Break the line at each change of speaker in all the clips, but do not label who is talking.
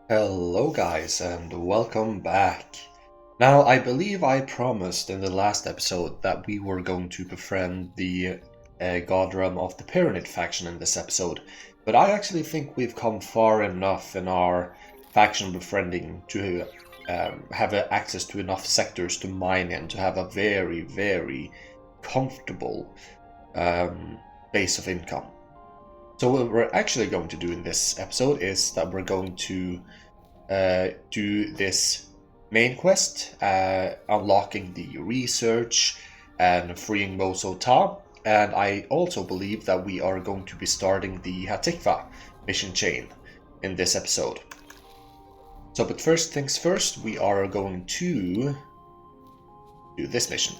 Hello guys and welcome back. Now I believe I promised in the last episode that we were going to befriend the god realm of the Pyramid faction in this episode, but I actually think we've come far enough in our faction befriending to have access to enough sectors to mine in, to have a very comfortable base of income. So what we're actually going to do in this episode is that we're going to do this main quest, unlocking the research and freeing Moso Ta. And I also believe that we are going to be starting the Hatikva mission chain in this episode. So, but first things first, we are going to do this mission.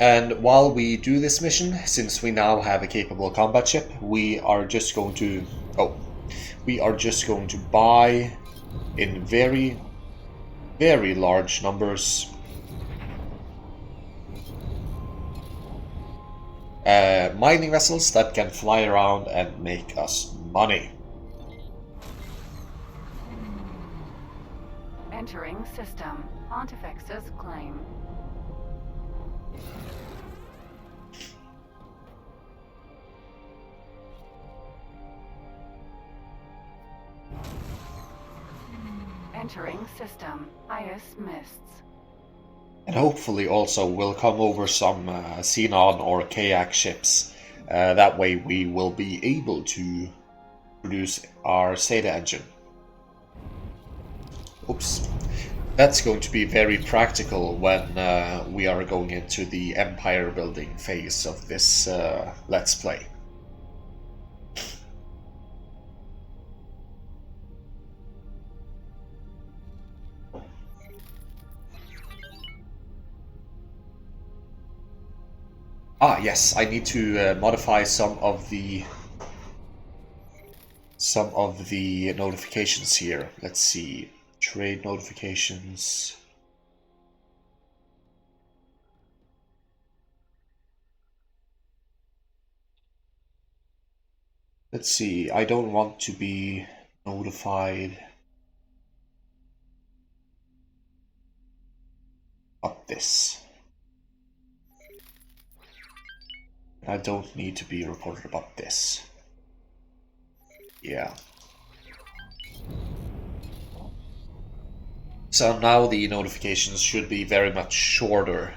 And while we do this mission, since we now have a capable combat ship, we are just going to buy in very large numbers mining vessels that can fly around and make us money.
Entering system. Pontifex's claim. Entering system. Ice mists.
And hopefully also we'll come over some Xenon or Kayak ships. That way we will be able to produce our Zeta engine. Oops. That's going to be very practical when we are going into the empire building phase of this Let's Play. Ah, yes, I need to modify some of the notifications here. Let's see. Trade notifications. Let's see. I don't want to be notified about this. I don't need to be reported about this. Yeah. So now the notifications should be very much shorter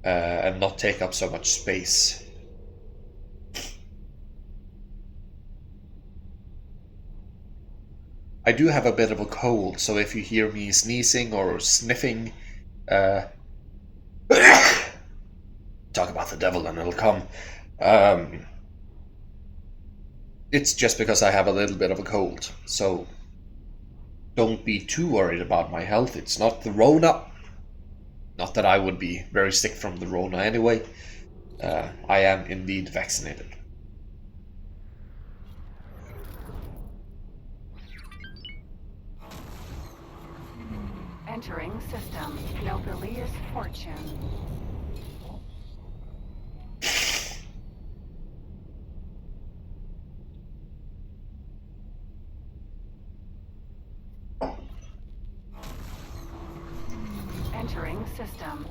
and not take up so much space. I do have a bit of a cold, so if you hear me sneezing or sniffing, talk about the devil and it'll come. It's just because I have a little bit of a cold, so don't be too worried about my health. It's not the Rona. Not that I would be very sick from the Rona anyway. I am indeed vaccinated.
Entering system. Nobilious fortune. Entering system.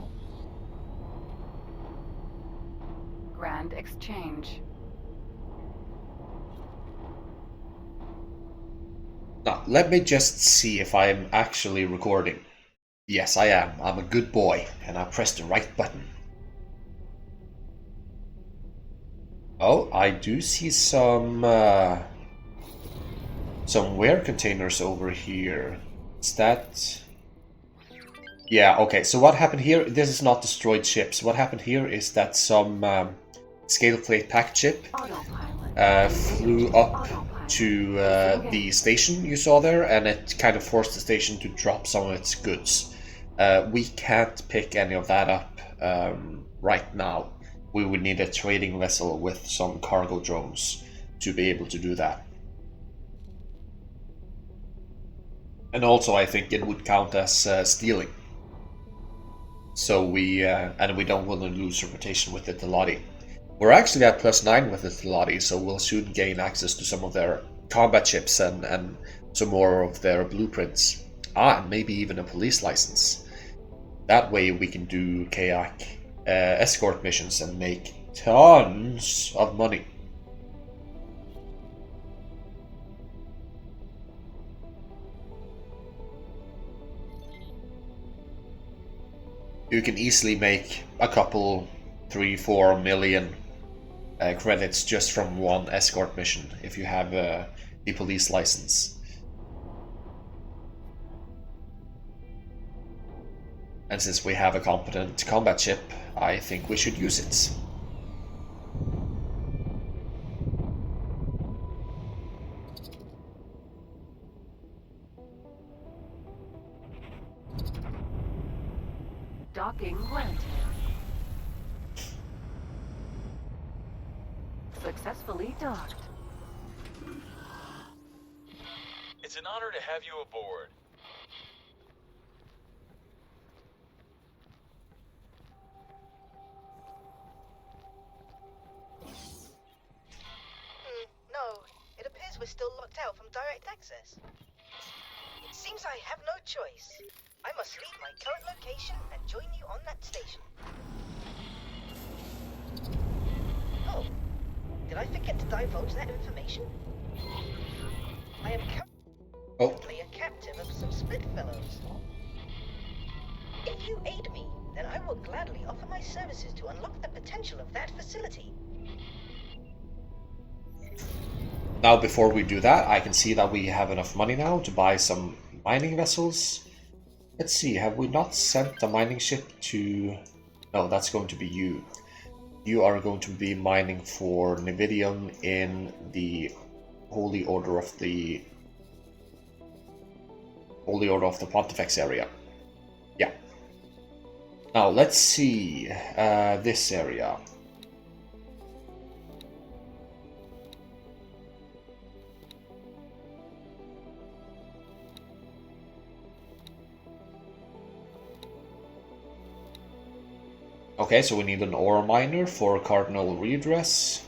Grand exchange.
Now, let me just see if I'm actually recording. Yes, I am. I'm a good boy, and I pressed the right button. Oh, I do see some wear containers over here. Is that... Yeah, okay, so what happened here, this is not destroyed ships. What happened here is that some scale plate packed ship flew up to the station you saw there, and it kind of forced the station to drop some of its goods. We can't pick any of that up right now. We would need a trading vessel with some cargo drones to be able to do that. And also I think it would count as stealing. So we don't want to lose reputation with it a lot. We're actually at +9 with the Thelati, so we'll soon gain access to some of their combat chips and some more of their blueprints. And maybe even a police license. That way we can do kayak escort missions and make tons of money. You can easily make a couple, 3-4 million credits just from one escort mission if you have the police license. And since we have a competent combat ship, I think we should use it.
Docking granted. Successfully docked.
It's an honor to have you aboard.
No, it appears we're still locked out from direct access. It seems I have no choice. I must leave my current location and join you on that station. Oh, did I forget to divulge that information? I am currently a captive of some split fellows. If you aid me, then I will gladly offer my services to unlock the potential of that facility.
Now before we do that, I can see that we have enough money now to buy some mining vessels. Let's see, have we not sent the mining ship to... No, that's going to be you. You are going to be mining for Nevidium in the Holy Order of the Pontifex area. Yeah. Now let's see this area. Okay, so we need an ore miner for Cardinal Redress.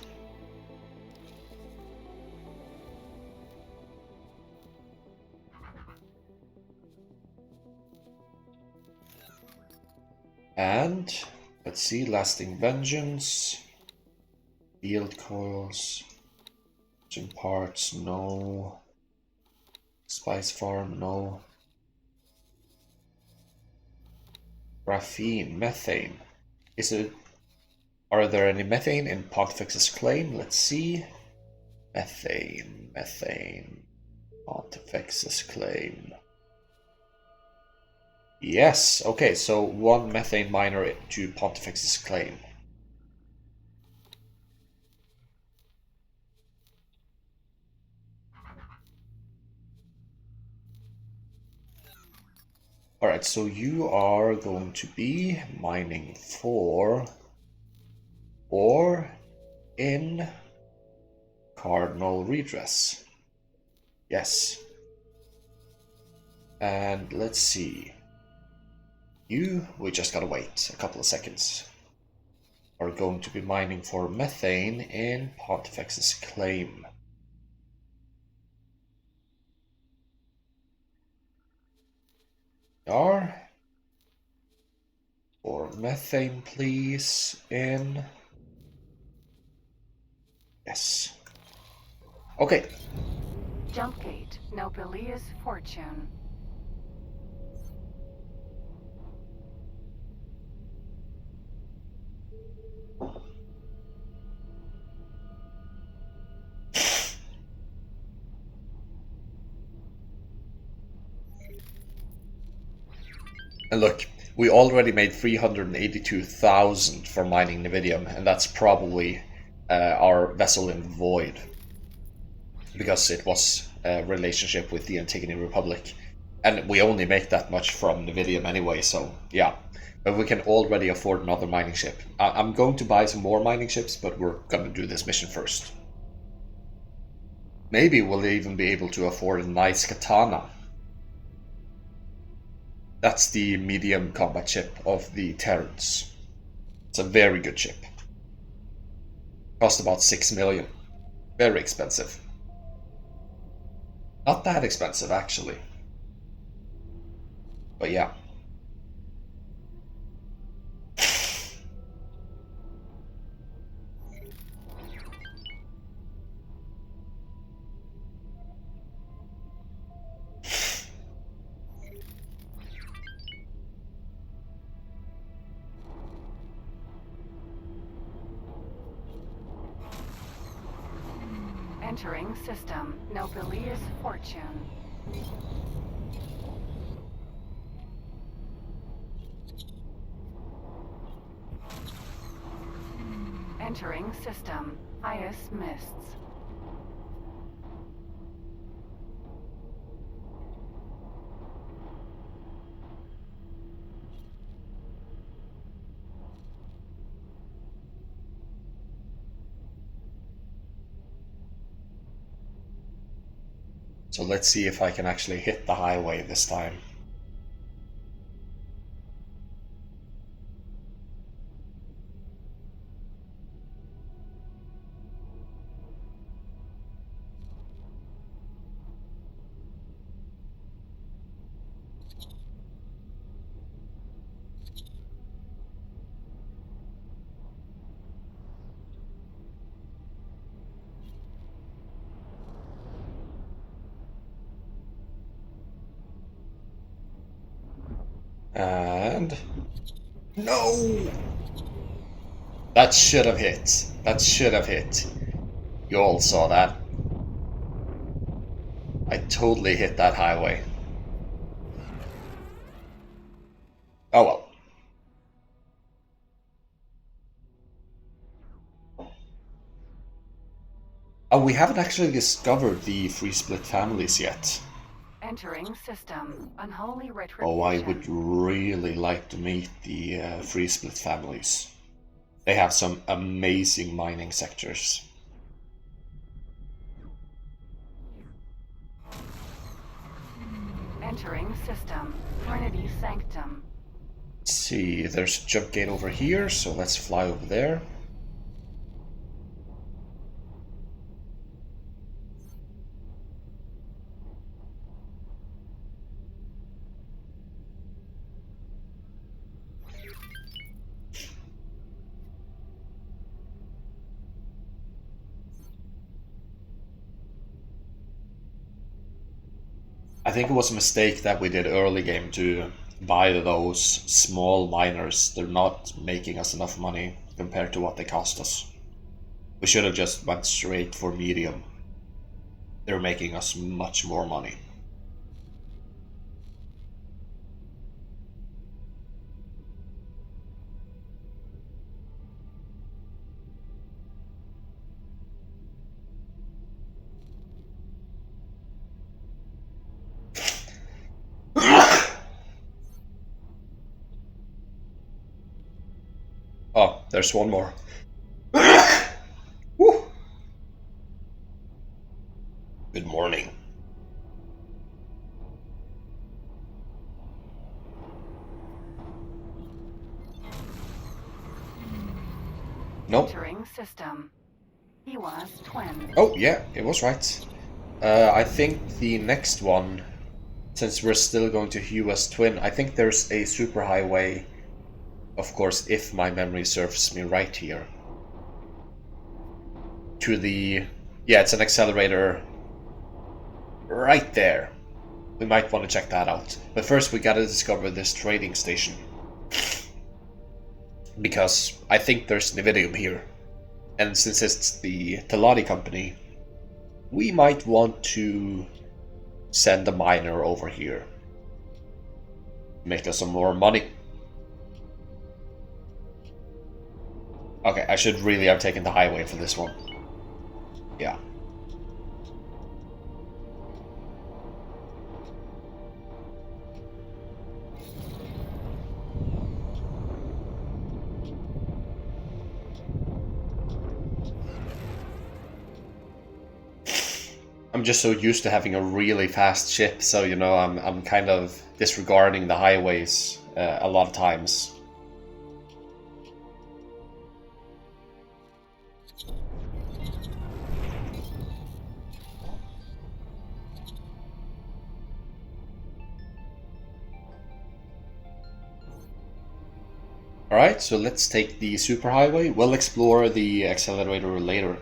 And let's see, Lasting Vengeance, Field Coils, engine parts, no. Spice Farm, no. Graphene, methane. Are there any methane in Pontifex's claim? Let's see. Methane. Pontifex's claim. Yes, okay, so one methane miner to Pontifex's claim. Alright, so you are going to be mining for ore in Cardinal Redress. Yes. And let's see. We just gotta wait a couple of seconds. Are going to be mining for methane in Pontifex's claim. Are for methane, please, in. Yes. Okay.
Jump gate. Nobilia's fortune.
And look, we already made 382,000 for mining Nevidium, and that's probably our vessel in Void, because it was a relationship with the Antigone Republic, and we only make that much from Nevidium anyway, so yeah. But we can already afford another mining ship. I'm going to buy some more mining ships, but we're going to do this mission first. Maybe we'll even be able to afford a nice katana. That's the medium combat ship of the Terrans. It's a very good ship. Cost about 6 million. Very expensive. Not that expensive, actually. But yeah.
Entering system. Nobilious fortune. Entering system. Highest mists.
So let's see if I can actually hit the highway this time. And... No! That should have hit. That should have hit. You all saw that. I totally hit that highway. Oh well. Oh, we haven't actually discovered the free split families yet.
Entering system. Unholy retribution.
Oh, I would really like to meet the free split families. They have some amazing mining sectors.
Entering system. Trinity Sanctum.
Let's see, there's a jump gate over here, so let's fly over there. I think it was a mistake that we did early game to buy those small miners. They're not making us enough money compared to what they cost us. We should have just went straight for medium. They're making us much more money. Oh, there's one more. Woo. Good morning. Nope.
Entering system. He was twin.
Oh, yeah, it was right. I think the next one, since we're still going to US Twin, I think there's a superhighway, of course, if my memory serves me right here. To the... yeah, it's an accelerator right there. We might want to check that out. But first we gotta discover this trading station. Because I think there's Nvidium here. And since it's the Teladi company, we might want to send a miner over here. Make us some more money. Okay, I should really have taken the highway for this one. Yeah. I'm just so used to having a really fast ship, so you know, I'm kind of disregarding the highways a lot of times. Alright, so let's take the superhighway. We'll explore the accelerator later.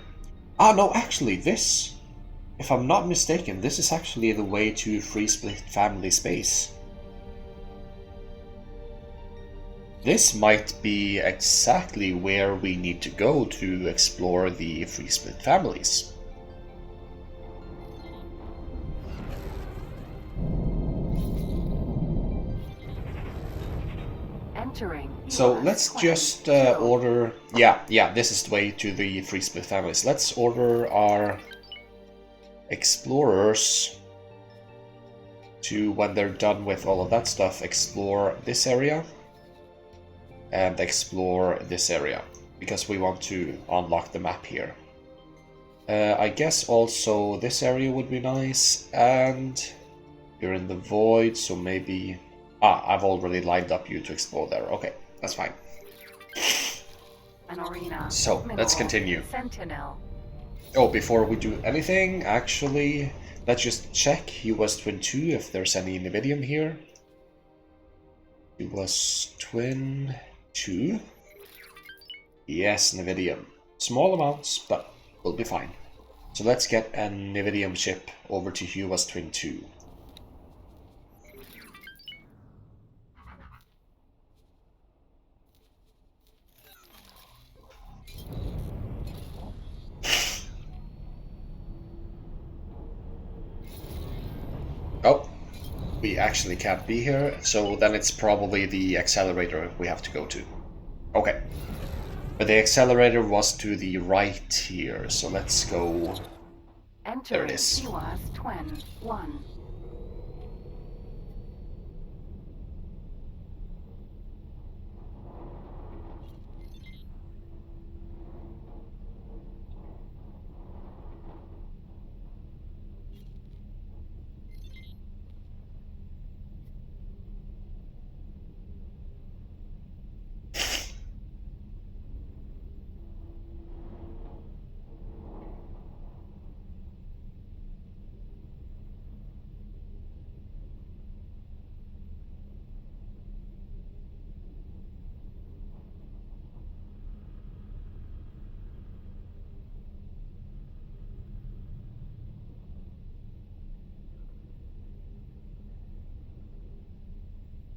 Ah, no, actually, this, if I'm not mistaken, this is actually the way to Free Split Family Space. This might be exactly where we need to go to explore the Free Split Families.
Entering.
So
US
let's
20,
just
2.
order... Yeah, this is the way to the Free Split Families. Let's order our explorers to, when they're done with all of that stuff, explore this area and explore this area, because we want to unlock the map here. I guess also this area would be nice, and you're in the void, so maybe... Ah, I've already lined up you to explore there. Okay, that's fine.
An arena.
So, let's
Mineral,
continue.
Sentinel.
Oh, before we do anything, actually, let's just check US Twin 2 if there's any Nvidium here. US Twin 2. Yes, Nvidium. Small amounts, but we'll be fine. So let's get an Nvidium chip over to US Twin 2. Oh, we actually can't be here, so then it's probably the accelerator we have to go to. Okay. But the accelerator was to the right here, so let's go...
Entering.
There it is.
US Twin 1.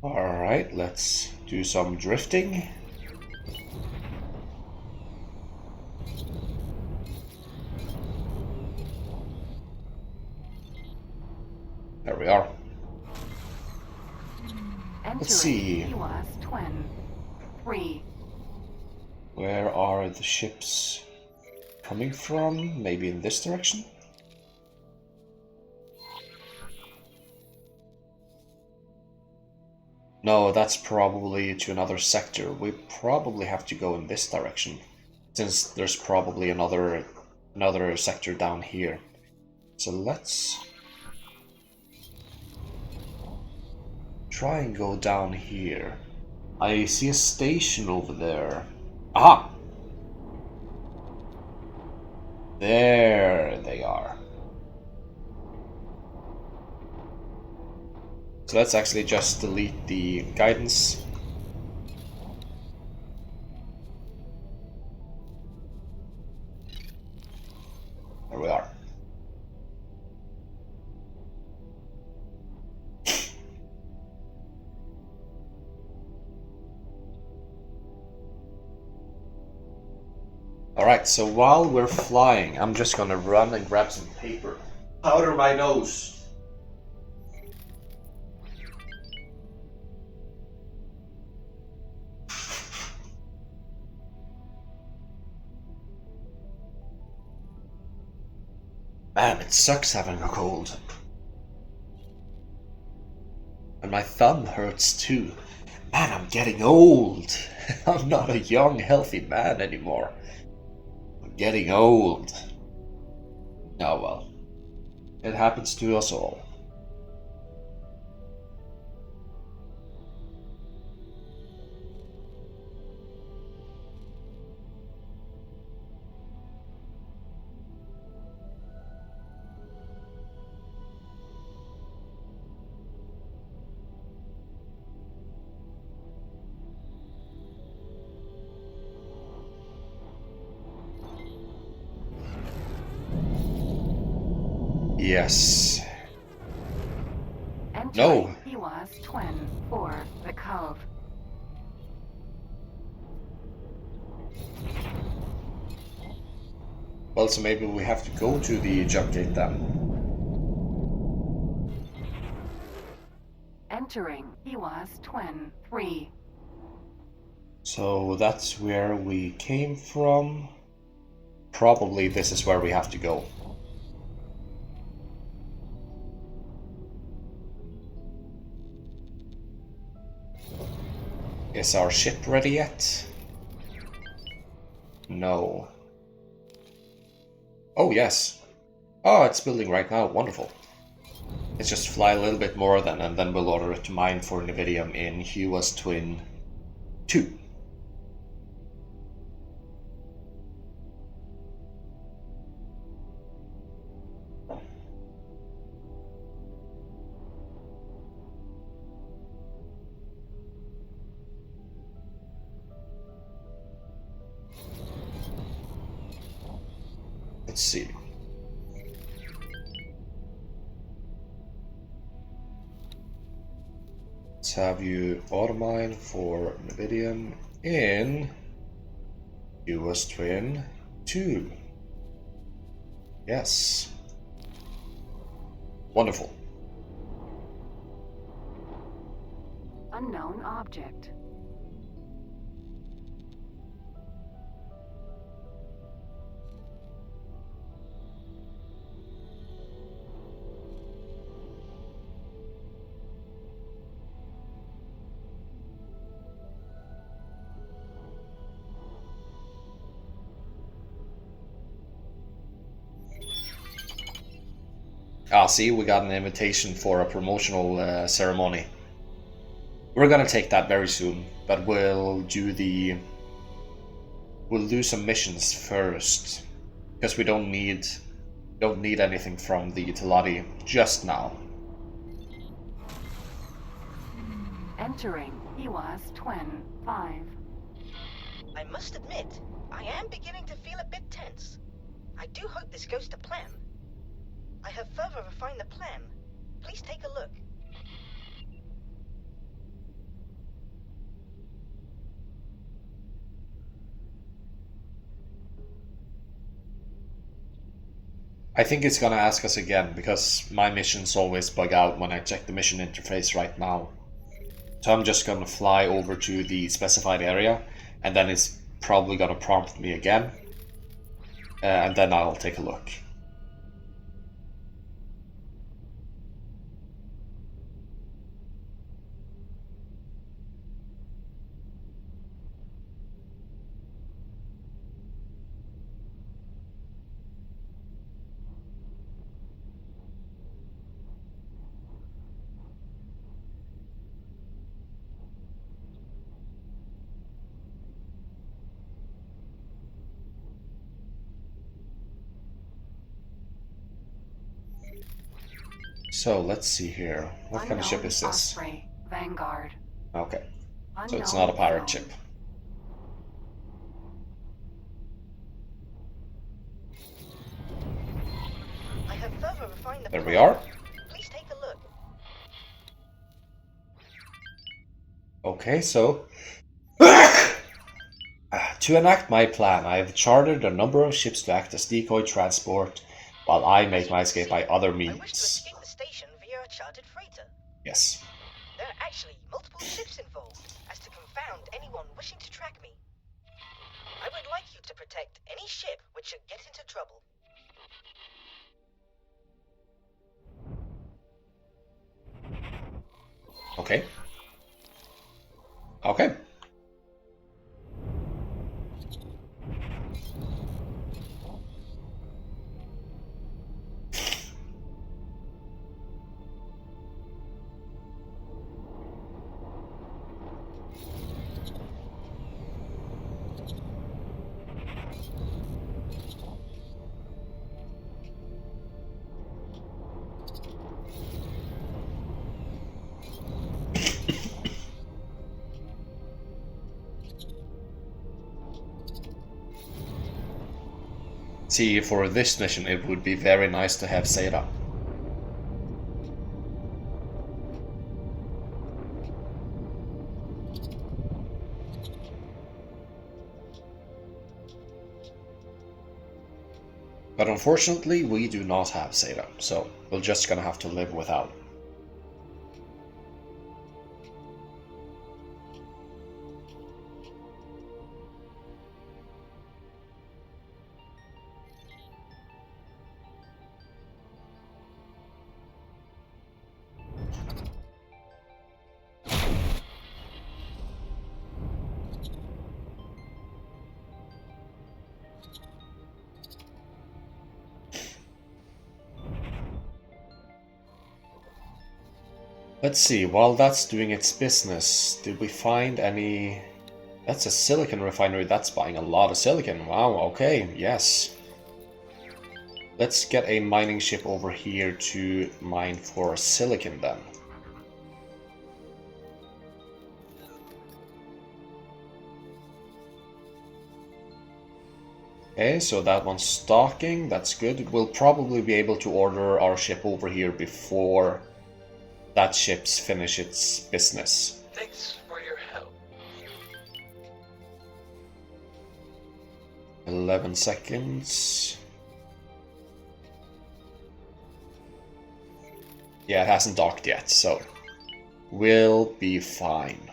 Alright, let's do some drifting. There we are.
Entering.
Let's see.
US Twin 3.
Where are the ships coming from? Maybe in this direction? No, that's probably to another sector. We probably have to go in this direction, since there's probably another sector down here. So let's try and go down here. I see a station over there. Aha! There they are. So let's actually just delete the guidance. There we are. Alright, so while we're flying, I'm just gonna run and grab some paper. Powder my nose. Man, it sucks having a cold. And my thumb hurts too. Man, I'm getting old. I'm not a young, healthy man anymore. I'm getting old. Oh well. It happens to us all. Yes.
Entering
No.
Iwas Twin for the Cove.
Well, so maybe we have to go to the jump gate then.
Entering Iwas Twin 3.
So that's where we came from. Probably this is where we have to go. Is our ship ready yet? No. Oh, yes. Oh, it's building right now. Wonderful. Let's just fly a little bit more then, and then we'll order it to mine for Nvidium in Hua's Twin 2. Let's see. Let's have you automine for Nvidium in US Twin 2. Yes. Wonderful.
Unknown object.
Ah, see, we got an invitation for a promotional ceremony. We're gonna take that very soon, but we'll do some missions first, because we don't need anything from the utility just now.
Entering Iwas Twin 5.
I must admit, I am beginning to feel a bit tense. I do hope this goes to plan. I have further refined the plan. Please take a look.
I think it's gonna ask us again, because my missions always bug out when I check the mission interface right now. So I'm just gonna fly over to the specified area, and then it's probably gonna prompt me again, and then I'll take a look. So let's see here. What kind of ship is this?
Osprey, Vanguard.
Okay, so
Unknown
it's not a pirate
zone.
ship.
I have further refined the
There
plan.
we are.
Please take a look.
Okay, so to enact my plan, I have chartered a number of ships to act as decoy transport while I make my escape by other
I wish to
means.
escape the station via a chartered freighter.
Yes.
There are actually multiple ships involved, as to confound anyone wishing to track me. I would like you to protect any ship which should get into trouble.
Okay. Okay. See, for this mission, it would be very nice to have Seda. But unfortunately, we do not have Seda, so we're just gonna have to live without. Let's see, while that's doing its business, did we find any... That's a silicon refinery, that's buying a lot of silicon. Wow, okay, yes. Let's get a mining ship over here to mine for silicon then. Okay, so that one's stocking, that's good. We'll probably be able to order our ship over here before that ship's finish its business.
Thanks for your help.
11 seconds. Yeah, it hasn't docked yet, so we'll be fine.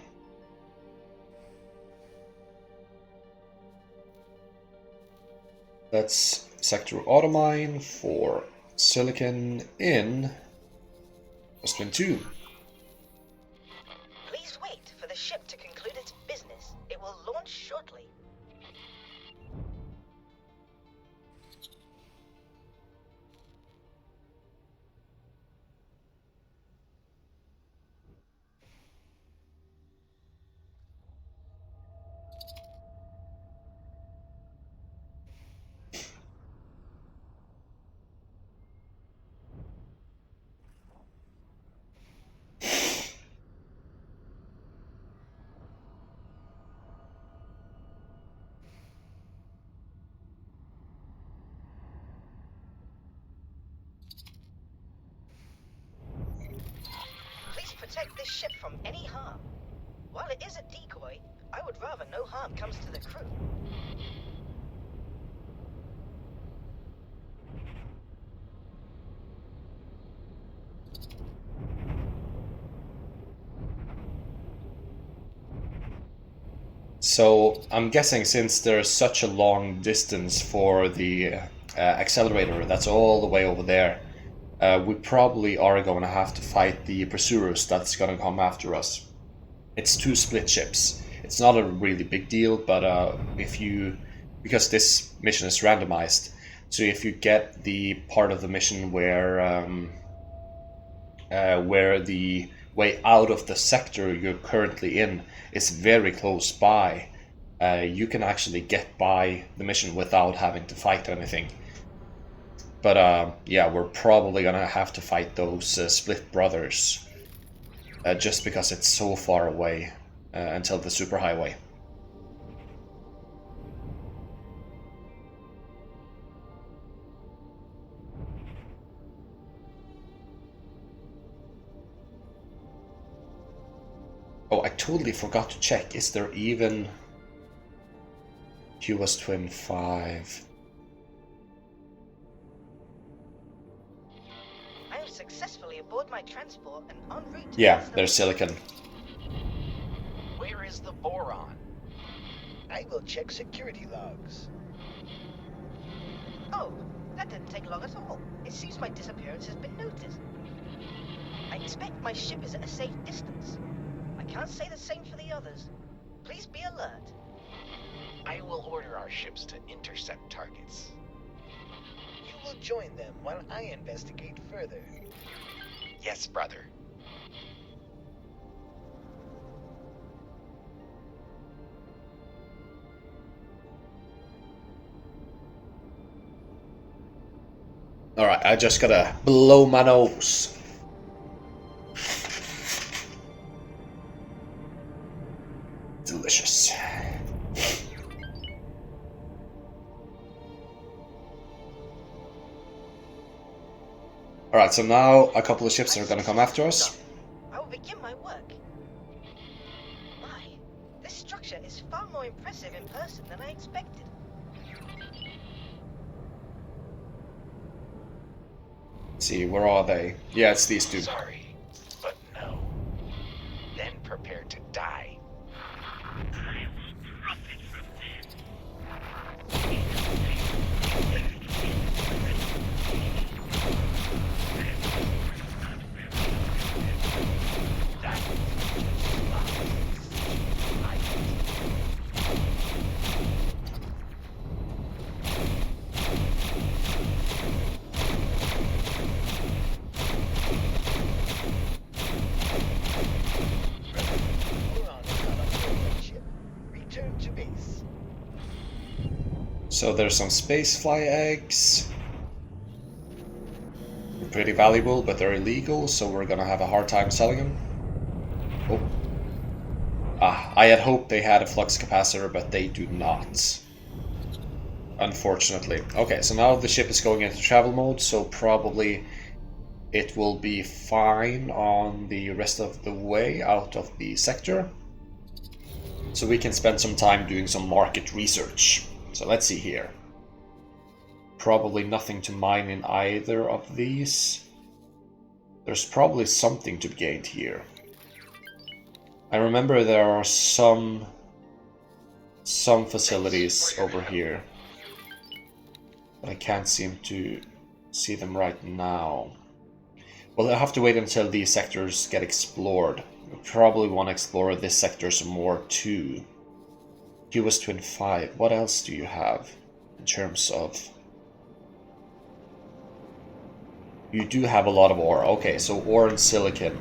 Let's sector automine for silicon in Austin 2.
Please wait for the ship to conclude its business. It will launch shortly. Please protect this ship from any harm. While it is a decoy, I would rather no harm comes to the crew.
So I'm guessing since there's such a long distance for the accelerator, that's all the way over there, we probably are going to have to fight the pursuers that's going to come after us. It's 2 split ships. It's not a really big deal, but because this mission is randomized, so if you get the part of the mission where the way out of the sector you're currently in is very close by, you can actually get by the mission without having to fight anything. But yeah, we're probably gonna have to fight those split brothers, just because it's so far away until the superhighway. Oh, I totally forgot to check. Is there even QS Twin 5?
I am successfully aboard my transport and en route to...
Yeah, there's silicon.
Where is the boron?
I will check security logs.
Oh, that didn't take long at all. It seems my disappearance has been noticed. I expect my ship is at a safe distance. I can't say the same for the others. Please be alert.
I will order our ships to intercept targets. You will join them while I investigate further.
Yes, brother.
Alright, I just gotta blow my nose. Delicious. Alright, so now a couple of ships are gonna come after us.
I will begin my work. My, this structure is far more impressive in person than I expected.
Let's see, where are they? Yeah, it's these two.
Sorry, but no. Then prepare to die. Return to base.
So there's some spacefly eggs. They're pretty valuable, but they're illegal, so we're gonna have a hard time selling them. Oh. Ah, I had hoped they had a flux capacitor, but they do not. Unfortunately. Okay, so now the ship is going into travel mode, so probably it will be fine on the rest of the way out of the sector. So we can spend some time doing some market research. So let's see here. Probably nothing to mine in either of these. There's probably something to be gained here. I remember there are some facilities over here, but I can't seem to see them right now. Well, I'll have to wait until these sectors get explored. We probably want to explore this sector some more too. US Twin 5, what else do you have in terms of... You do have a lot of ore. Okay, so ore and silicon.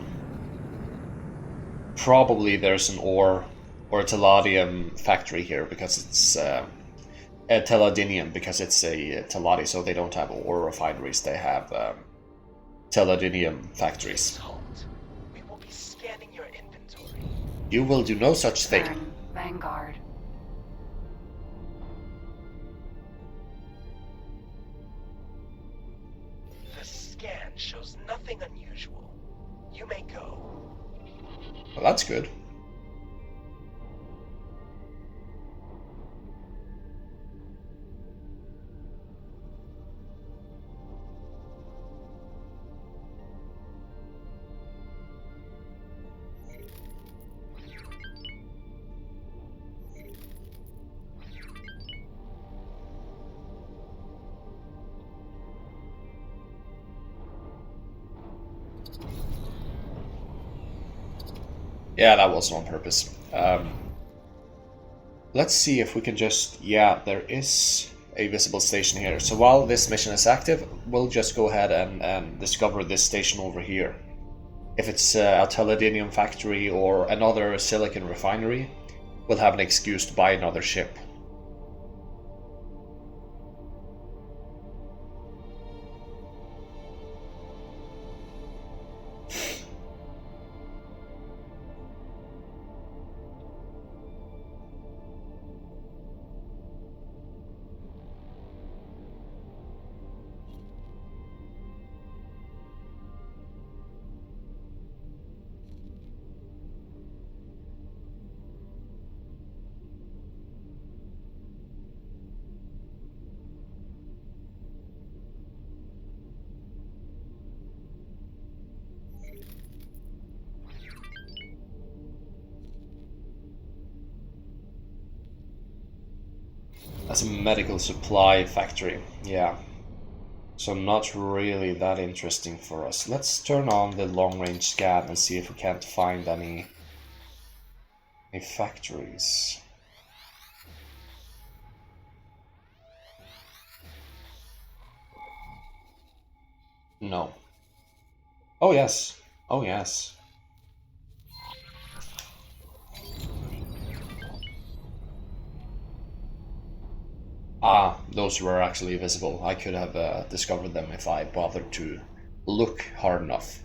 Probably there's an ore or a tellurium factory here because it's a telludinium because it's a telladi, so they don't have ore refineries. They have telludinium factories.
Halt. We will be scanning your inventory.
You will do no such thing.
Turn Vanguard.
The scan shows nothing unusual. You may go.
Well, that's good. Yeah, that wasn't on purpose. Let's see if we can just... Yeah, there is a visible station here. So while this mission is active, we'll just go ahead and discover this station over here. If it's a telludinium factory or another silicon refinery, we'll have an excuse to buy another ship. That's a medical supply factory, yeah. So not really that interesting for us. Let's turn on the long-range scan and see if we can't find any factories. No. Oh yes. Oh yes. Ah, those were actually visible. I could have discovered them if I bothered to look hard enough.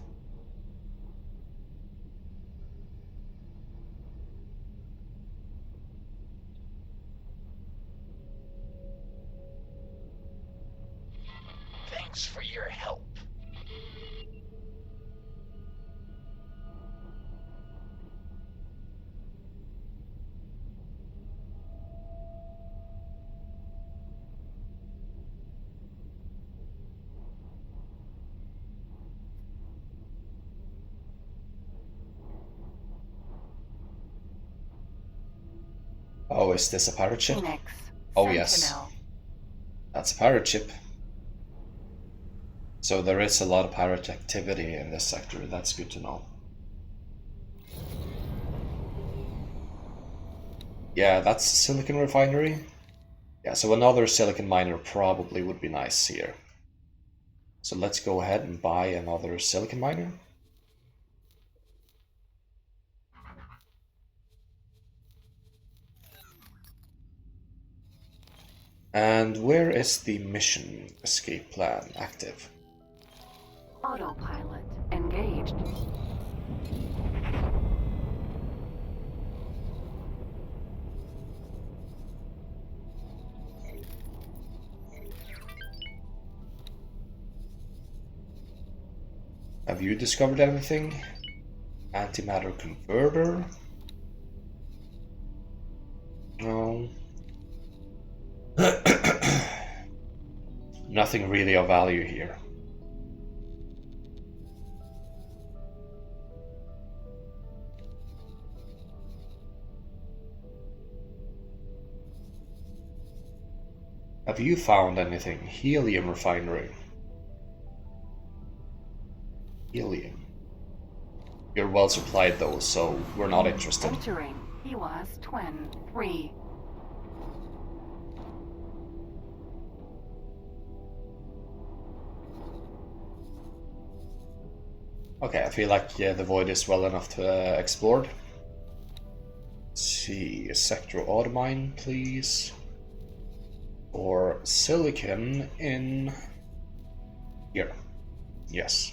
Thanks for your help.
is this a pirate ship?
Phoenix.
Oh yes,
Sentinel.
that's a pirate ship. So there is a lot of pirate activity in this sector, that's good to know. Yeah, that's a silicon refinery. Yeah, so another silicon miner probably would be nice here. So let's go ahead and buy another silicon miner. And where is the mission escape plan active?
Autopilot engaged.
Have you discovered anything? Antimatter converter? No. Nothing really of value here. Have you found anything? Helium refinery. Helium. You're well supplied though, so we're not interested.
Entering. He was twin 3.
Okay, I feel like the void is well enough to explored. Let's see, sector automine, please. Or silicon in here. Yes.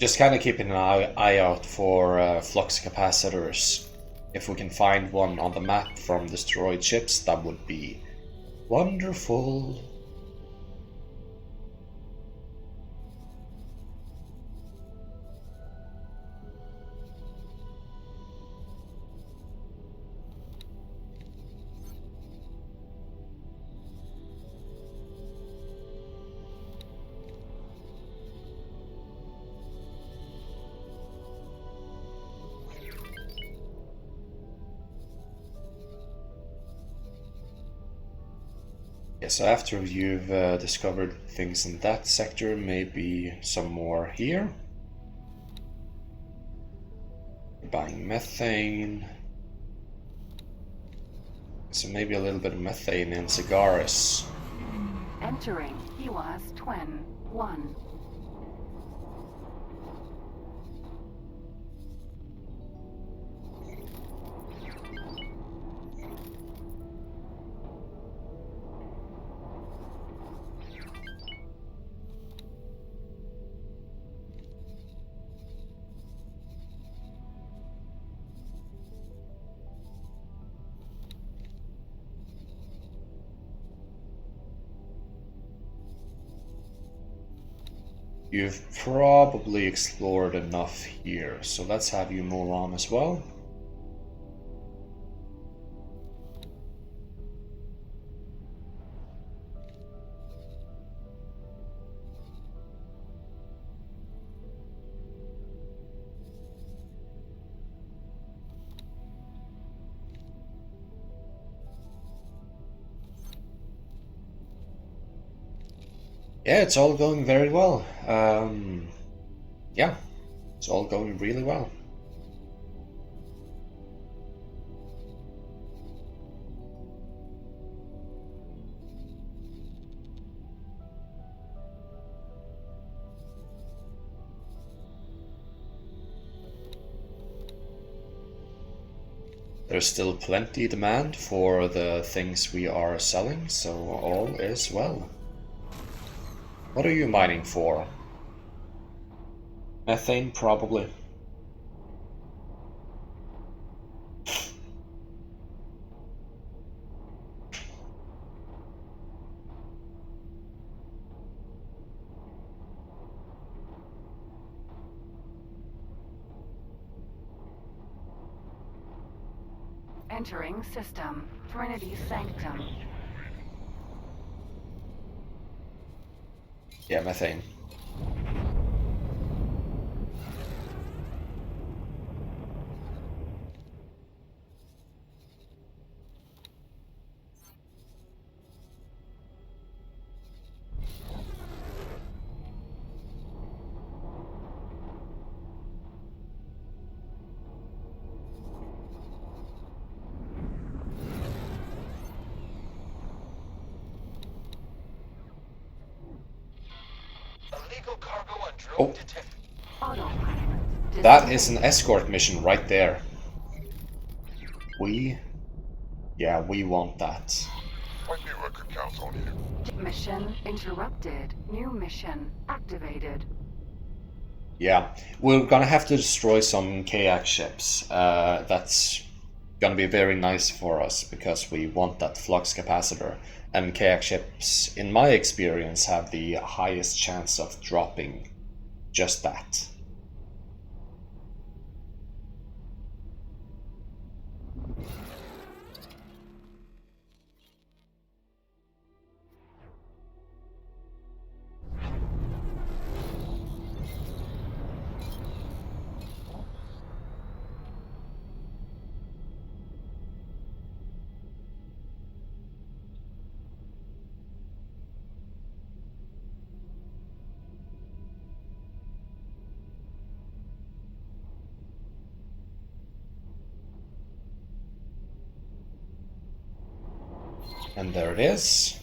Just kind of keeping an eye out for flux capacitors. If we can find one on the map from destroyed ships, that would be wonderful. Yeah, so after you've discovered things in that sector, maybe some more here. We're buying methane. So maybe a little bit of methane in cigars.
Entering. He was twin 1.
You've probably explored enough here, so let's have you move on as well. Yeah, it's all going very well. Yeah, it's all going really well. There's still plenty demand for the things we are selling, so all is well. What are you mining for? Methane, probably.
Entering system. Trinity Sanctum.
Yeah, methane.
Illegal cargo on drone
Oh.
detected.
Autopilot.
That is an escort mission right there. We want that.
Might be a record council on here.
Mission interrupted. New mission activated.
Yeah, we're gonna have to destroy some KX ships. That's gonna be very nice for us because we want that flux capacitor. And KX ships, in my experience, have the highest chance of dropping just that. And there it is.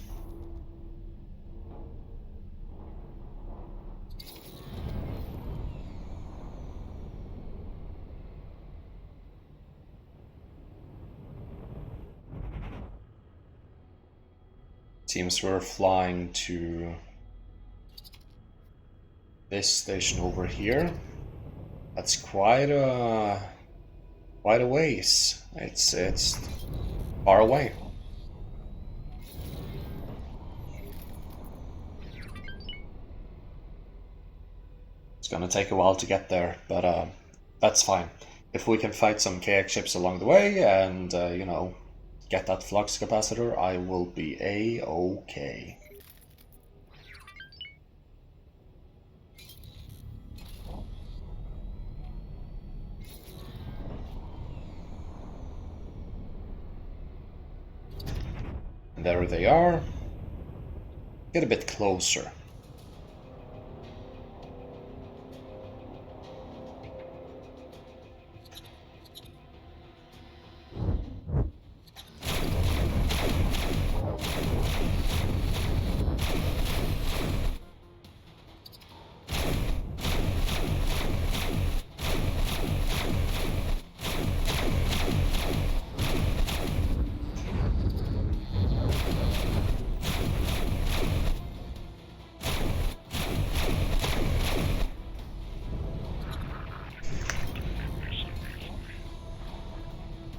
Seems we're flying to this station over here. That's quite a ways. It's far away. It's gonna take a while to get there, but that's fine. If we can fight some KX ships along the way and, you know, get that flux capacitor, I will be A-okay. And there they are. Get a bit closer.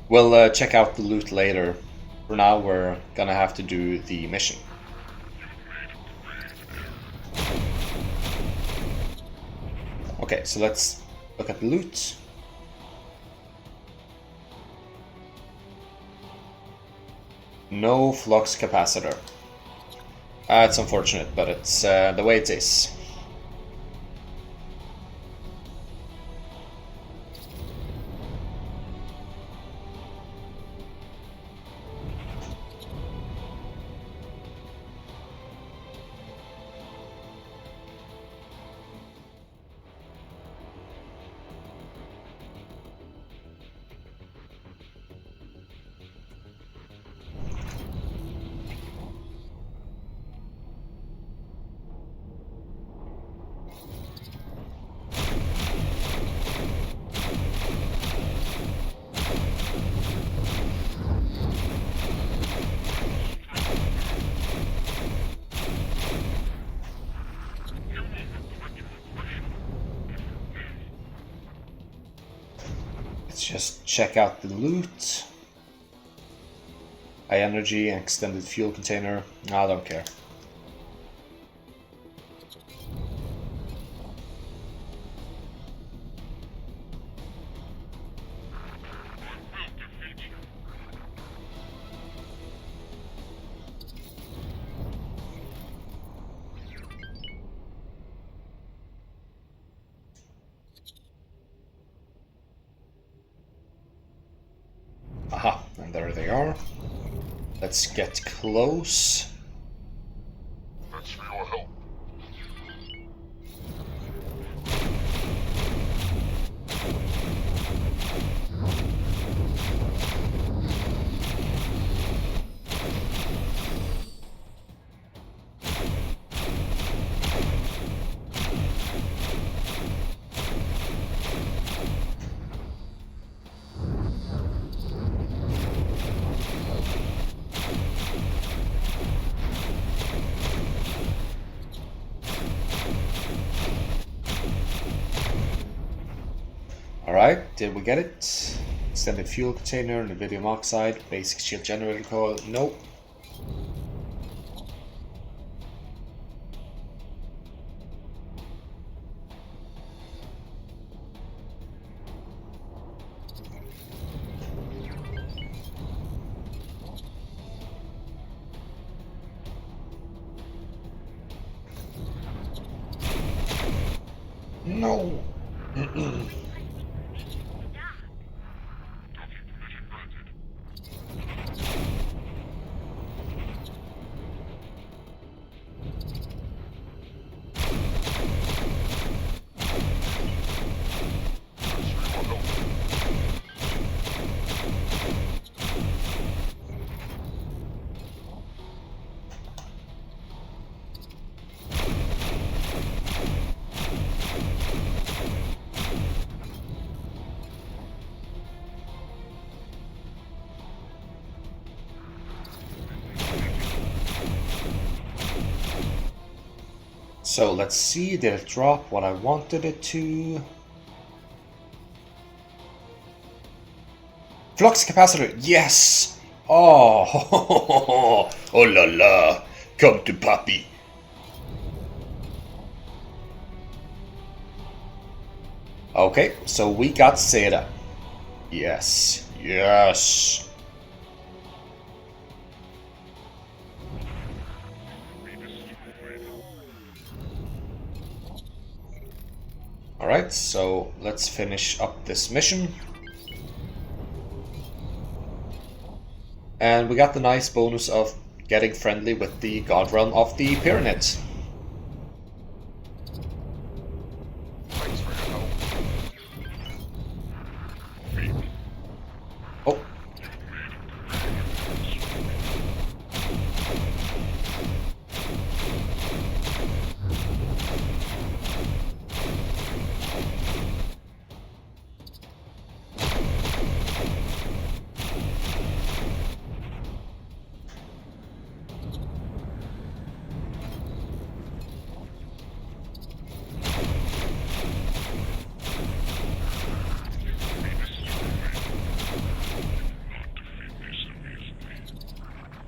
We'll check out the loot later. For now, we're gonna have to do the mission. Okay, so let's look at the loot. No flux capacitor. It's unfortunate, but it's the way it is. Let's just check out the loot. High energy, extended fuel container. I don't care. And there they are. Let's get close.
Thanks for your help.
Alright, did we get it? Extended fuel container, Nvidium oxide, basic shield generator coil. Nope. No. So let's see, did it drop what I wanted it to? Flux capacitor, yes! Oh, oh la la, come to papi. Okay, so we got Seda. Yes, yes. Alright, so let's finish up this mission. And we got the nice bonus of getting friendly with the God Realm of the Pyramid.
Thanks for your help.
Oh.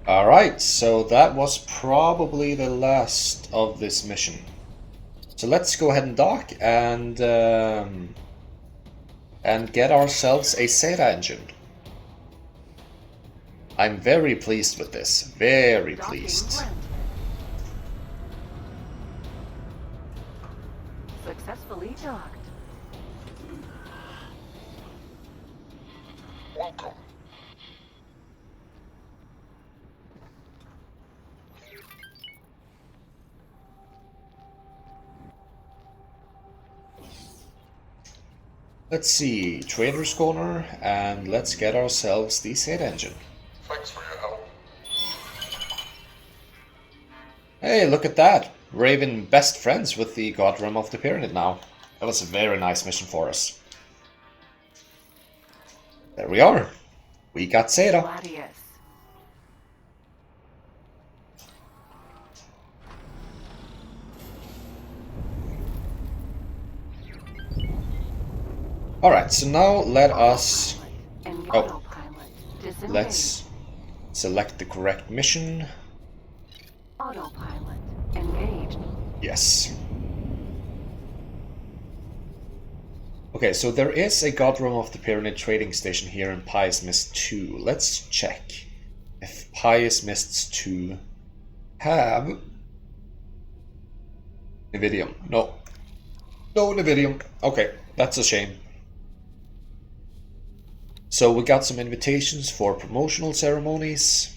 Alright, so that was probably the last of this mission. So let's go ahead and dock and get ourselves a Seda engine. I'm very pleased with this. Very
Docking
pleased.
granted. Successfully docked.
Welcome.
Let's see, Trader's Corner, and let's get ourselves the Seda engine.
Thanks for your help.
Hey, look at that! We're even best friends with the God Realm of the Pyramid now. That was a very nice mission for us. There we are. We got Seda.
Gladius.
Alright, so now let us...
And
Oh.
autopilot. Disengage.
Let's select the correct mission.
Autopilot. Engaged.
Yes. Okay, so there is a God Realm of the Pyramid trading station here in Pious Mist 2. Let's check if Pious Mists 2 have Nvidium. No. No Nvidium. Okay, that's a shame. So we got some invitations for promotional ceremonies,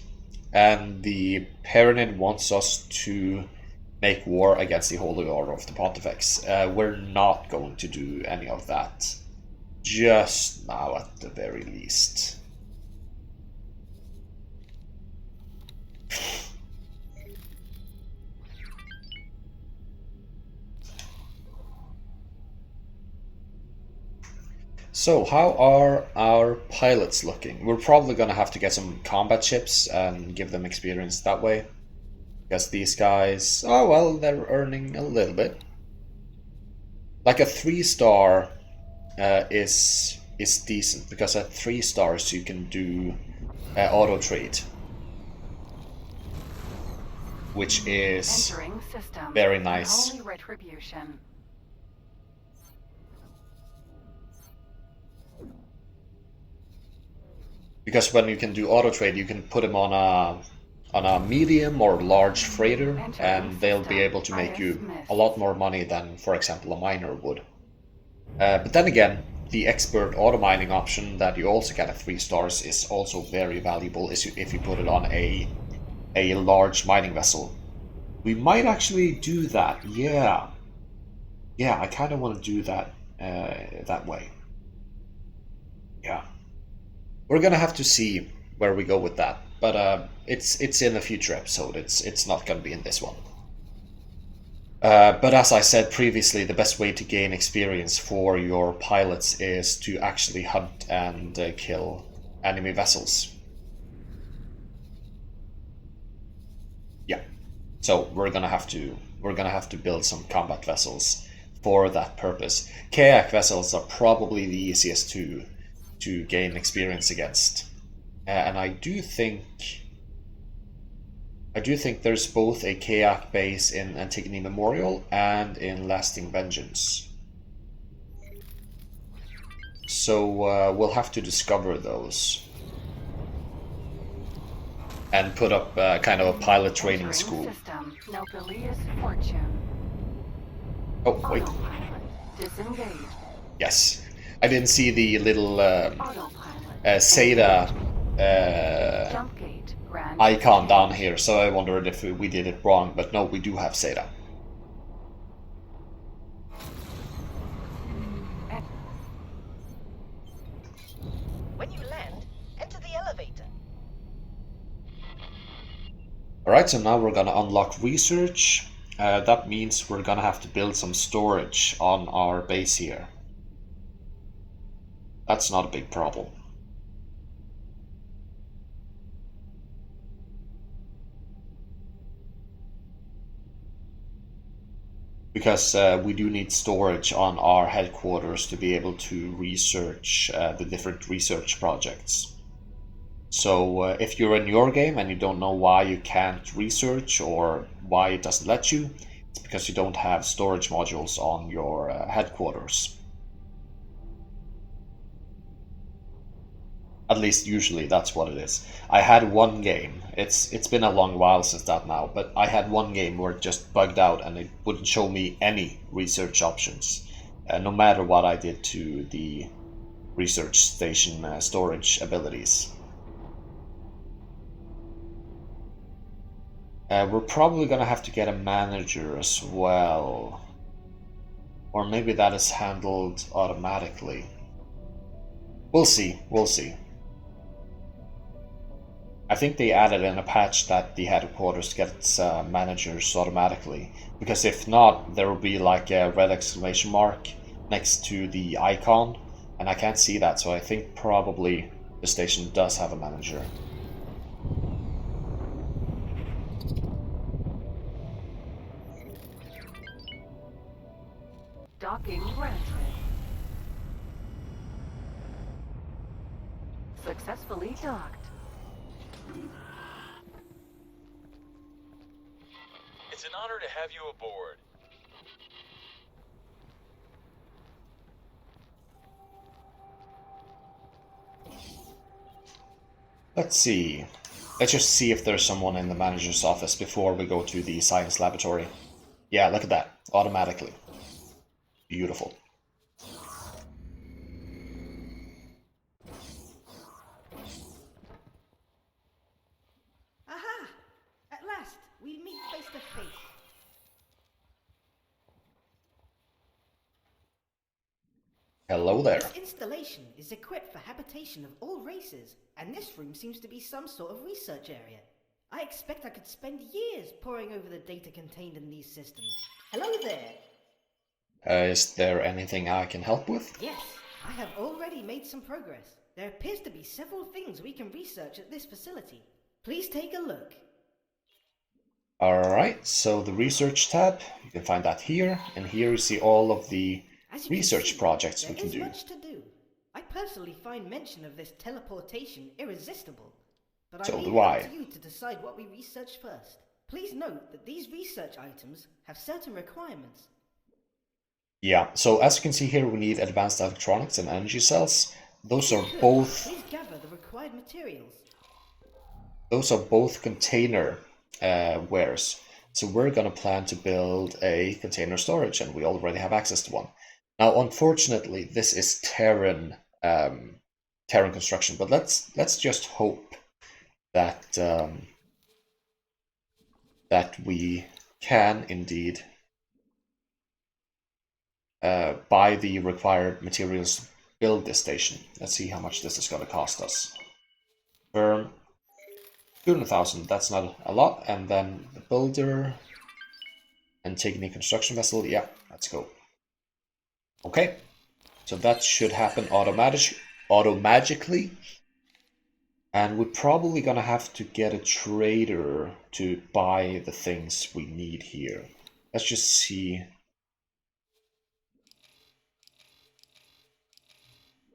and the Paranid wants us to make war against the Holy Order of the Pontifex. We're not going to do any of that. Just now, at the very least. So, how are our pilots looking? We're probably gonna have to get some combat ships and give them experience that way. Because these guys, oh well, they're earning a little bit. Like a 3-star is decent, because at 3 stars you can do auto trade, which is
Entering system.
very nice.
Holy retribution.
Because when you can do auto trade, you can put them on a medium or large freighter, and they'll be able to make you a lot more money than, for example, a miner would. But then again, the expert auto mining option that you also get at 3 stars is also very valuable if you put it on a large mining vessel. We might actually do that. Yeah, I kind of want to do that that way. Yeah. We're gonna have to see where we go with that, but it's in a future episode. It's not gonna be in this one. But as I said previously, the best way to gain experience for your pilots is to actually hunt and kill enemy vessels. Yeah, so we're gonna have to build some combat vessels for that purpose. Kayak vessels are probably the easiest to gain experience against, and I do think there's both a kayak base in Antigone Memorial and in Lasting Vengeance. So we'll have to discover those and put up kind of a pilot training school.
System. Nobilious fortune.
Oh wait,
Autopilot. Disengage.
yes. I didn't see the little
Autopilot.
Seda
Jump gate. Grand
icon down here, so I wondered if we did it wrong, but no, we do have Seda.
When you land, enter the elevator.
Alright, so now we're gonna unlock research. That means we're gonna have to build some storage on our base here. That's not a big problem. Because we do need storage on our headquarters to be able to research the different research projects. So if you're in your game and you don't know why you can't research or why it doesn't let you, it's because you don't have storage modules on your headquarters. At least usually that's what it is. I had one game, it's been a long while since that now, but I had one game where it just bugged out and it wouldn't show me any research options, no matter what I did to the research station storage abilities. We're probably gonna have to get a manager as well. Or maybe that is handled automatically. We'll see, we'll see. I think they added in a patch that the headquarters gets managers automatically, because if not, there will be like a red exclamation mark next to the icon, and I can't see that, so I think probably the station does have a manager.
Docking granted. Successfully docked.
It's an honor to have you aboard.
Let's see. Let's just see if there's someone in the manager's office before we go to the science laboratory. Yeah, look at that. Automatically. Beautiful. Hello there.
This installation is equipped for habitation of all races, and this room seems to be some sort of research area. I expect I could spend years poring over the data contained in these systems. Hello there.
Is there anything I can help with?
Yes, I have already made some progress. There appears to be several things we can research at this facility. Please take a look.
Alright, so the research tab, you can find that here, and here you see all of the research projects we can do.
There is much to do. I personally find mention of this teleportation irresistible, but I leave it up to you to decide what we research first. Please note that these research items have certain requirements.
Yeah, so as you can see here, we need advanced electronics and energy cells. Those are both.
Please gather the required materials.
Those are both container wares. So we're gonna plan to build a container storage, and we already have access to one. Now, unfortunately, this is Terran construction, but let's just hope that that we can indeed buy the required materials, build this station. Let's see how much this is going to cost us. Firm 200,000, that's not a lot. And then the builder and taking the construction vessel. Yeah, let's go. Okay, so that should happen automatically. And we're probably gonna have to get a trader to buy the things we need here. Let's just see.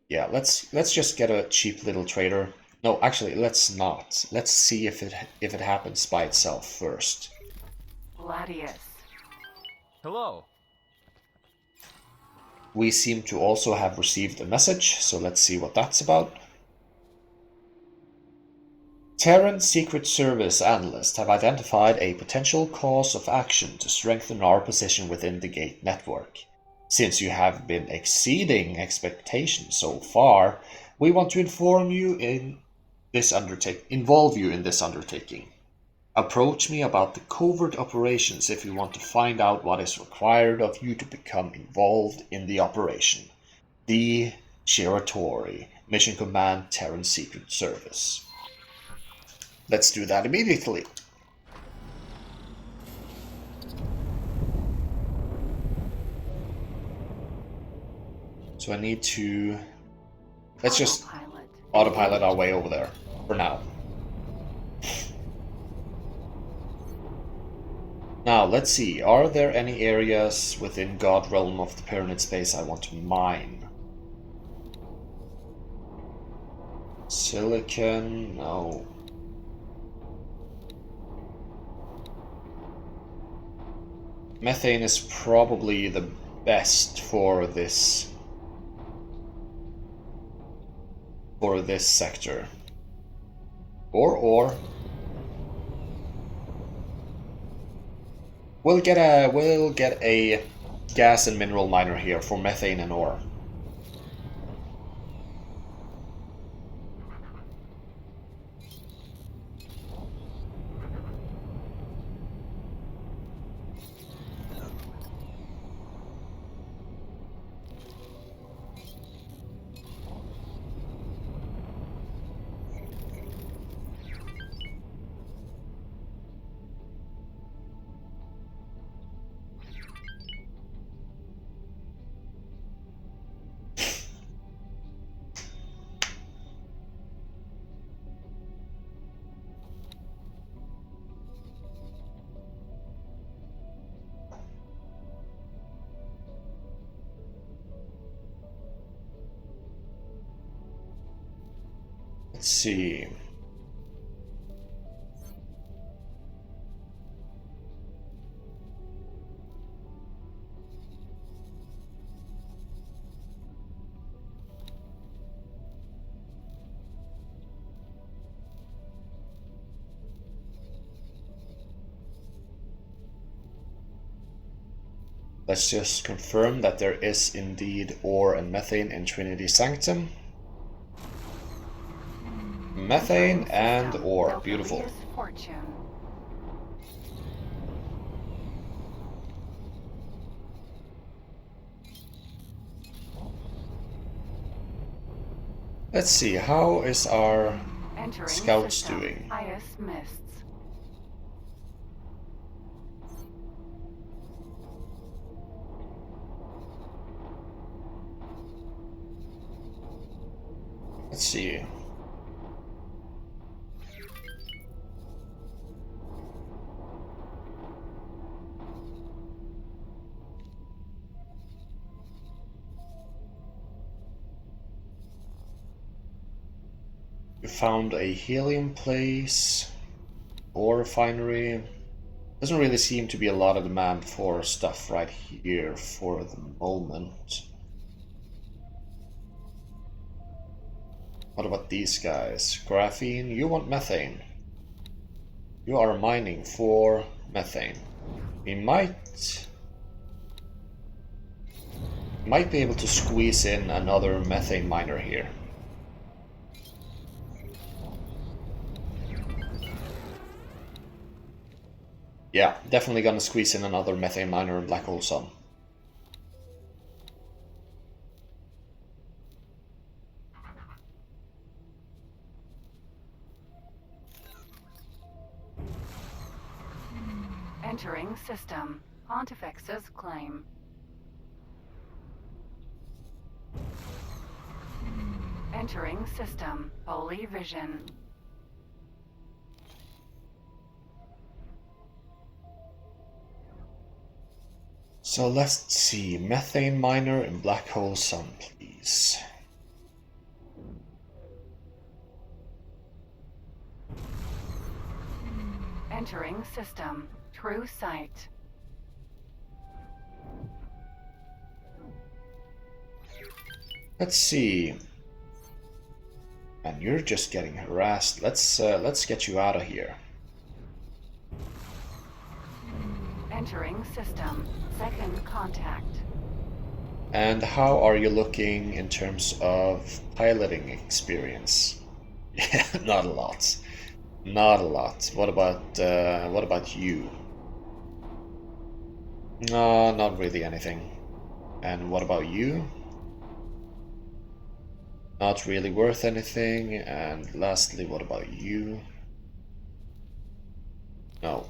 Yeah, let's just get a cheap little trader. No, actually, let's not. Let's see if it happens by itself first.
Gladius.
Hello.
We seem to also have received a message, so let's see what that's about. Terran Secret Service analysts have identified a potential cause of action to strengthen our position within the Gate network. Since you have been exceeding expectations so far, we want to involve you in this undertaking. Approach me about the covert operations if you want to find out what is required of you to become involved in the operation. The Shiratori, Mission Command, Terran Secret Service. Let's do that immediately. So I need to... Let's just autopilot our way over there for now. Now, let's see. Are there any areas within God Realm of the Pyramid Space I want to mine? Silicon? No. Methane is probably the best for this sector. Or we'll get a gas and mineral miner here for methane and ore. Let's see. Let's just confirm that there is indeed ore and methane in Trinity Sanctum. Methane and ore. Beautiful. Let's see, how is our
Entering
scouts
system.
doing?
Highest mists.
Let's see. We found a helium place, ore refinery. Doesn't really seem to be a lot of demand for stuff right here for the moment. What about these guys? Graphene, you want methane. You are mining for methane. We might be able to squeeze in another methane miner here. Yeah, definitely gonna squeeze in another methane miner in Black Hole Sun.
Entering system. Pontifex's claim. Entering system. Holy vision.
So let's see, methane miner in Black Hole Sun, please.
Entering system. True sight.
Let's see. And you're just getting harassed. Let's get you out of here.
Entering system. Second contact.
And how are you looking in terms of piloting experience? Yeah, not a lot. Not a lot. What about you? No, not really anything. And what about you? Not really worth anything. And lastly, what about you? No.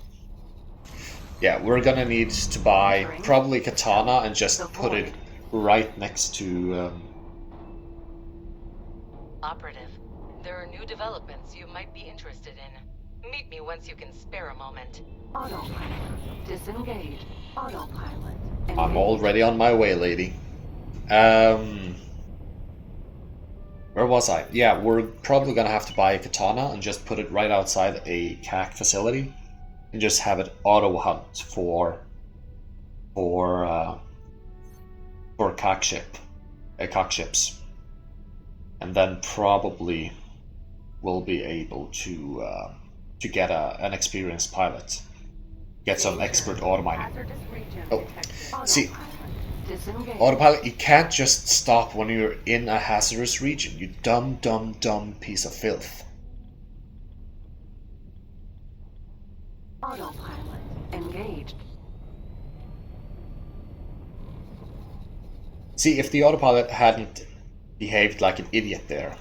Yeah, we're gonna need to buy probably katana and just put it right next to.
Operative, there are new developments you might be interested in. Meet me once you can spare a moment.
Autopilot. Disengage. Autopilot.
I'm already on my way, lady. Where was I? Yeah, we're probably gonna have to buy a katana and just put it right outside a CAC facility, and just have it auto hunt for CAC ships, and then probably we'll be able to get an experienced pilot, get some expert auto mining.
Hazardous region
Oh,
detected.
see.
Autopilot. Disengage.
Autopilot, you can't just stop when you're in a hazardous region, you dumb piece of filth.
Autopilot. Engaged.
See, if the autopilot hadn't behaved like an idiot there,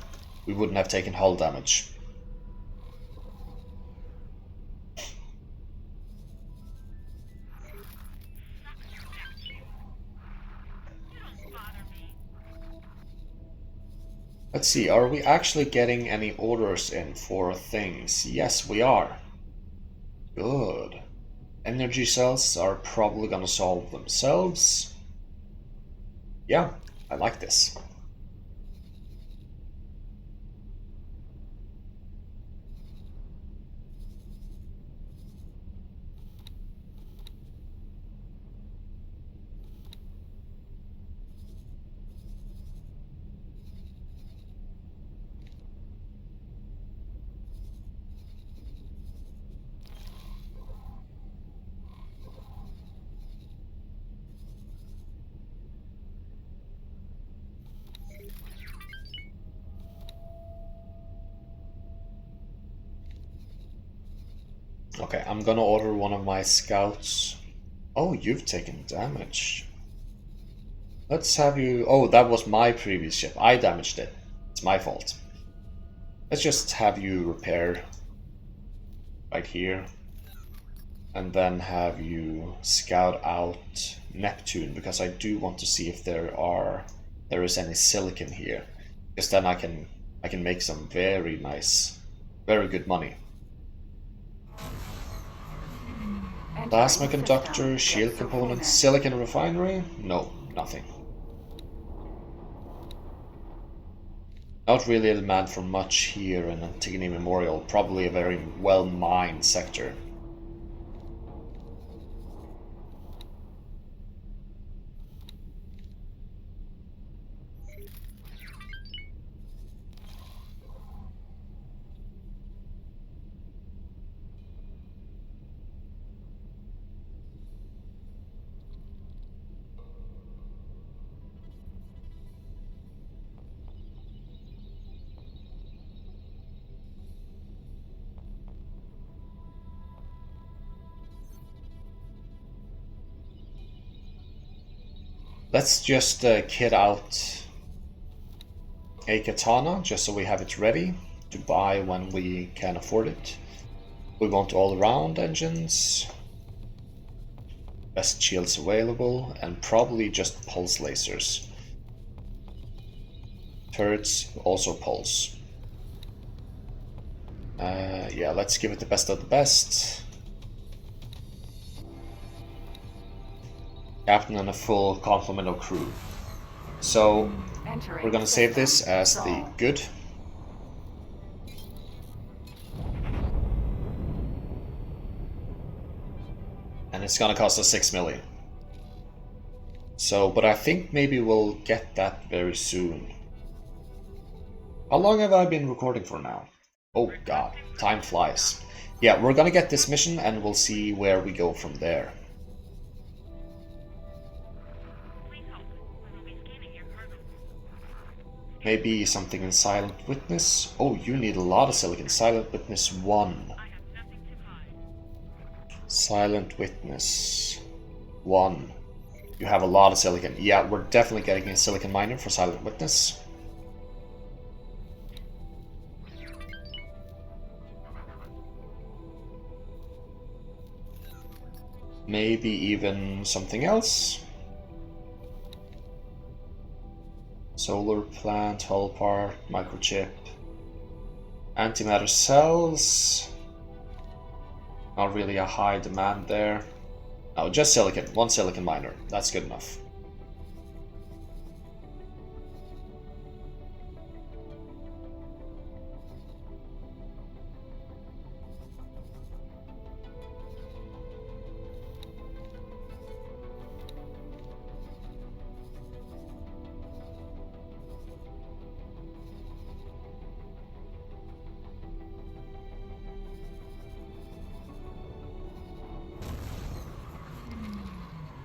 we wouldn't have taken hull damage. Let's see, are we actually getting any orders in for things? Yes, we are. Good. Energy cells are probably gonna solve themselves. Yeah, I like this. Okay, I'm gonna order one of my scouts. Oh, you've taken damage. Let's have you... Oh, that was my previous ship. I damaged it. It's It's my fault. Let's just have you repair right here. And then have you scout out Neptune, because I do want to see if there is any silicon here. Because then I can make some very nice, very good money. Plasma conductor, shield component, silicon refinery? No, nothing. Not really a demand for much here in Antigone Memorial, probably a very well mined sector. Let's just kit out a katana, just so we have it ready to buy when we can afford it. We want all-around engines, best shields available, and probably just pulse lasers. Turrets, also pulse. Yeah, let's give it the best of the best. Captain and a full complement of crew. So we're gonna save this as the good. And it's gonna cost us 6 million. So, but I think maybe we'll get that very soon. How long have I been recording for now? Oh god, time flies. Yeah, we're gonna get this mission and we'll see where we go from there. Maybe something in Silent Witness? Oh, you need a lot of silicon. Silent Witness 1. Silent Witness 1. You have a lot of silicon. Yeah, we're definitely getting a silicon miner for Silent Witness. Maybe even something else. Solar plant, hull part, microchip, antimatter cells. Not really a high demand there. No, just silicon. One silicon miner. That's good enough.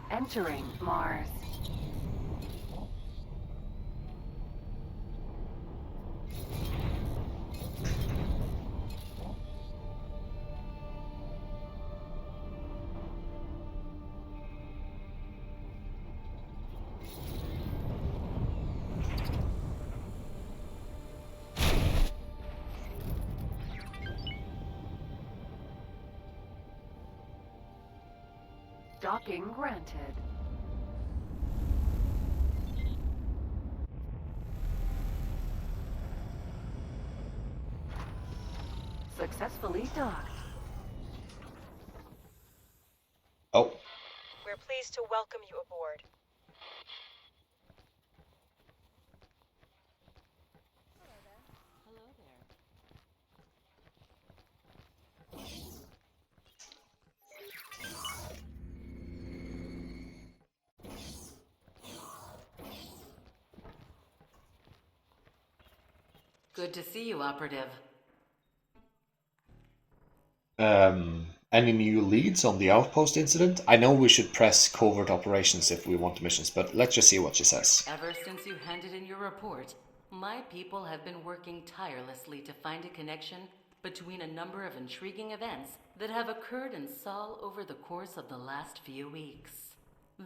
Entering Mars. Docking granted. Successfully docked.
Oh.
We're pleased to welcome you aboard.
Good to see you, Operative.
Any new leads on the outpost incident? I know we should press covert operations if we want missions, but let's just see what she says.
Ever since you handed in your report, my people have been working tirelessly to find a connection between a number of intriguing events that have occurred in Sol over the course of the last few weeks.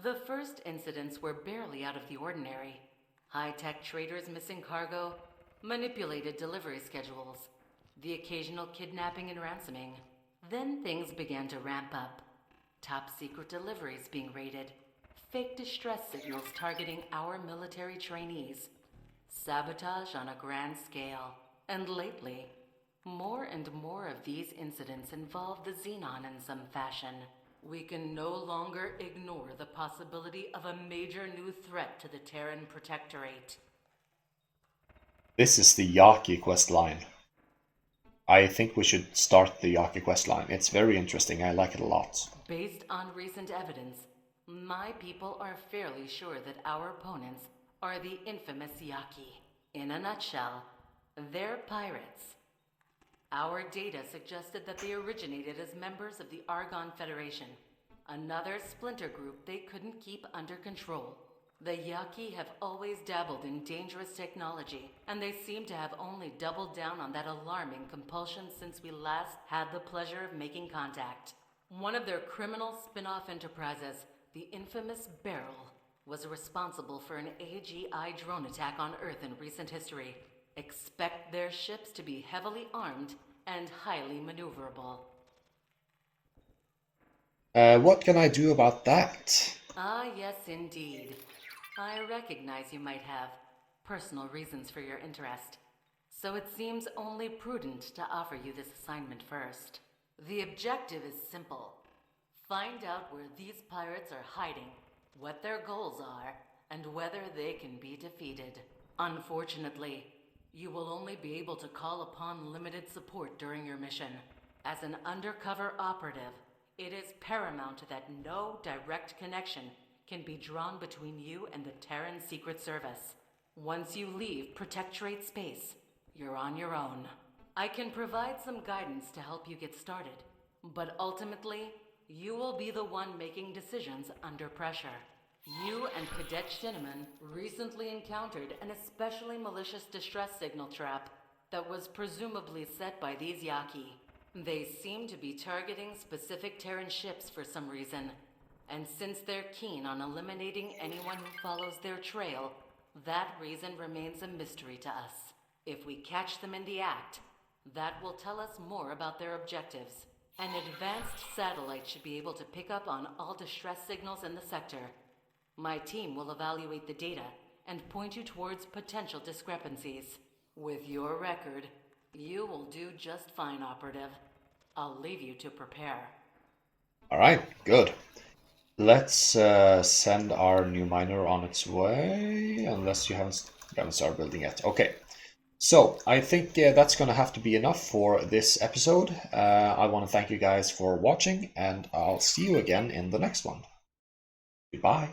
The first incidents were barely out of the ordinary. High-tech traders missing cargo, manipulated delivery schedules, the occasional kidnapping and ransoming. Then things began to ramp up. Top secret deliveries being raided, fake distress signals targeting our military trainees, sabotage on a grand scale. And lately, more and more of these incidents involve the Xenon in some fashion. We can no longer ignore the possibility of a major new threat to the Terran Protectorate.
This is the Yaki quest line. I think we should start the Yaki quest line. It's very interesting. I like it a lot.
Based on recent evidence, my people are fairly sure that our opponents are the infamous Yaki. In a nutshell, they're pirates. Our data suggested that they originated as members of the Argon Federation, another splinter group they couldn't keep under control. The Yaki have always dabbled in dangerous technology, and they seem to have only doubled down on that alarming compulsion since we last had the pleasure of making contact. One of their criminal spin-off enterprises, the infamous Barrel, was responsible for an AGI drone attack on Earth in recent history. Expect their ships to be heavily armed and highly maneuverable.
What can I do about that?
Ah, yes, indeed. I recognize you might have personal reasons for your interest, so it seems only prudent to offer you this assignment first. The objective is simple. Find out where these pirates are hiding, what their goals are, and whether they can be defeated. Unfortunately, you will only be able to call upon limited support during your mission. As an undercover operative, it is paramount that no direct connection can be drawn between you and the Terran Secret Service. Once you leave Protectorate space, you're on your own. I can provide some guidance to help you get started, but ultimately, you will be the one making decisions under pressure. You and Cadet Shinneman recently encountered an especially malicious distress signal trap that was presumably set by these Yaki. They seem to be targeting specific Terran ships for some reason, and since they're keen on eliminating anyone who follows their trail, that reason remains a mystery to us. If we catch them in the act, that will tell us more about their objectives. An advanced satellite should be able to pick up on all distress signals in the sector. My team will evaluate the data and point you towards potential discrepancies. With your record, you will do just fine, Operative. I'll leave you to prepare.
Alright, good. Let's send our new miner on its way, unless you haven't started building yet. Okay, so I think that's gonna have to be enough for this episode. I want to thank you guys for watching, and I'll see you again in the next one. Goodbye.